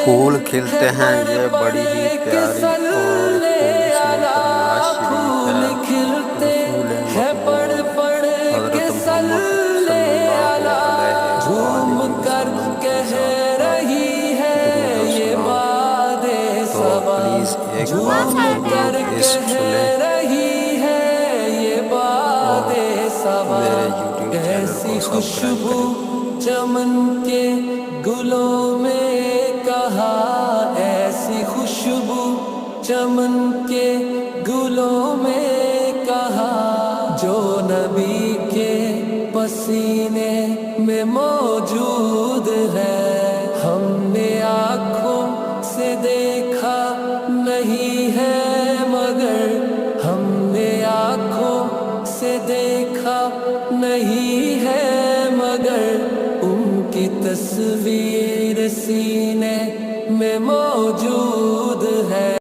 پھول کھلتے ہیں، یہ بڑی ہی پیاری اور خوبصورت نعت شریف ہے۔ رسول مقبول حضرت محمد صلی اللہ علیہ وآلہ وسلم کے ساتھ ساتھ درود و سلام۔ تو پلیز ایک بار ویڈیو اس سنیں اور میرے یوٹیوب چینل کو سبسکرائب کریں۔ چمن کے گلوں میں کہا ایسی خوشبو چمن کے گلوں میں کہا جو نبی کے پسینے میں موجود ہے، ہم نے آنکھوں سے دیکھا نہیں ہے مگر ہم نے آنکھوں سے دیکھا نہیں ہے مگر ان کی تصویر سینے میں موجود ہے۔